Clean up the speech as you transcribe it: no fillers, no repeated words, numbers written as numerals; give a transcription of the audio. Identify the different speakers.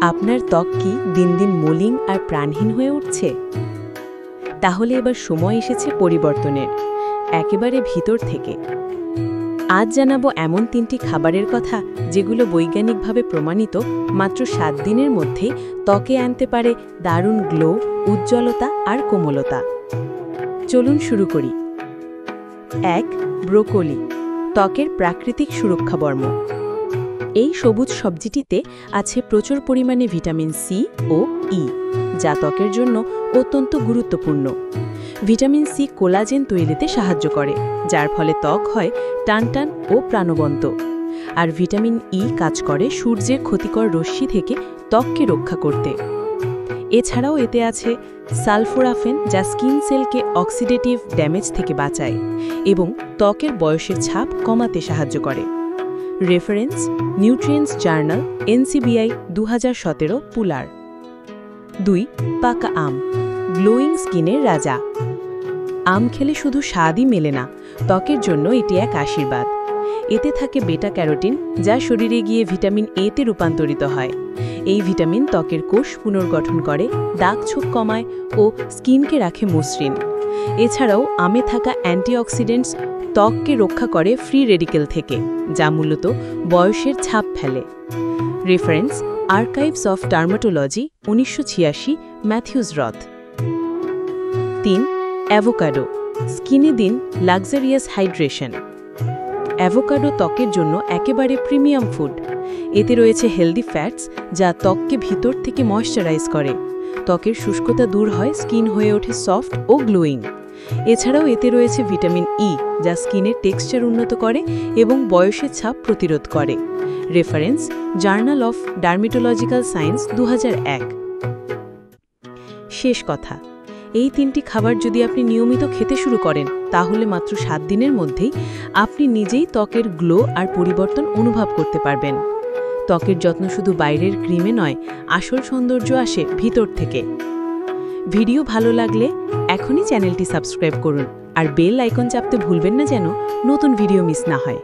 Speaker 1: আপনার ত্বক কি দিন দিন মলিন আর প্রাণহীন হয়ে উঠছে? তাহলে এবার সময় এসেছে পরিবর্তনের, একেবারে ভিতর থেকে। আজ জানাবো এমন 3টি খাবারের কথা যেগুলো বৈজ্ঞানিকভাবে প্রমাণিত মাত্র 7 দিনের মধ্যেই ত্বকে আনতে পারে দারুণ গ্লো, উজ্জ্বলতা আর কোমলতা। চলুন শুরু করি। 1. ব্রোকলি, ত্বকের প্রাকৃতিক সুরক্ষাবর্ম। এই সবুজ সবজিটিতে আছে প্রচুর পরিমাণে ভিটামিন সি ও ই, যা ত্বকের জন্য অত্যন্ত গুরুত্বপূর্ণ। ভিটামিন সি কোলাজেন তৈরিতে সাহায্য করে, যার ফলে ত্বক হয় টানটান ও প্রাণবন্ত। আর ভিটামিন ই কাজ করে সূর্যের ক্ষতিকর রশ্মি থেকে ত্বককে রক্ষা করতে। এছাড়াও এতে আছে সালফোরাফেন, যা স্কিন সেলকে অক্সিডেটিভ ড্যামেজ থেকে বাঁচায় এবং ত্বকের বয়সের ছাপ কমাতে সাহায্য করে। Reference: nutrients journal, NCBI 2017 পুলার। 2. পাকা আম, গ্লোয়িং স্কিনের রাজা। আম খেলে শুধু স্বাদই মেলে না, ত্বকের জন্য এটি এক আশীর্বাদ। এতে থাকে বেটা ক্যারোটিন, যা শরীরে গিয়ে ভিটামিন এতে রূপান্তরিত হয়। এই ভিটামিন ত্বকের কোষ পুনর্গঠন করে, দাগ ছোপ কমায় ও স্কিনকে রাখে মসৃণ। এছাড়াও আমে থাকা অ্যান্টিঅক্সিডেন্টস ত্বককে রক্ষা করে ফ্রি রেডিকেল থেকে, যা মূলত বয়সের ছাপ ফেলে। Reference: archives of dermatology, 1986, Matthews Roth. 3. Avocado, স্কিনে দিন লাক্সারিয়াস হাইড্রেশন। অ্যাভোকাডো ত্বকের জন্য একেবারে প্রিমিয়াম ফুড। এতে রয়েছে হেলদি ফ্যাটস, যা ত্বককে ভিতর থেকে ময়শ্চারাইজ করে। ত্বকের শুষ্কতা দূর হয়, স্কিন হয়ে ওঠে সফট ও গ্লোয়িং। এছাড়াও এতে রয়েছে ভিটামিন ই, যা স্কিনের টেক্সচার উন্নত করে এবং বয়সের ছাপ প্রতিরোধ করে। Reference: journal of dermatological science, 2001। শেষ কথা, এই 3টি খাবার যদি আপনি নিয়মিত খেতে শুরু করেন, তাহলে মাত্র 7 দিনের মধ্যেই আপনি নিজেই ত্বকের গ্লো আর পরিবর্তন অনুভব করতে পারবেন। ত্বকের যত্ন শুধু বাইরের ক্রিমে নয়, আসল সৌন্দর্য আসে ভিতর থেকে। ভিডিও ভালো লাগলে এখনই চ্যানেলটি সাবস্ক্রাইব করুন আর বেল আইকন চাপতে ভুলবেন না, যেন নতুন ভিডিও মিস না হয়।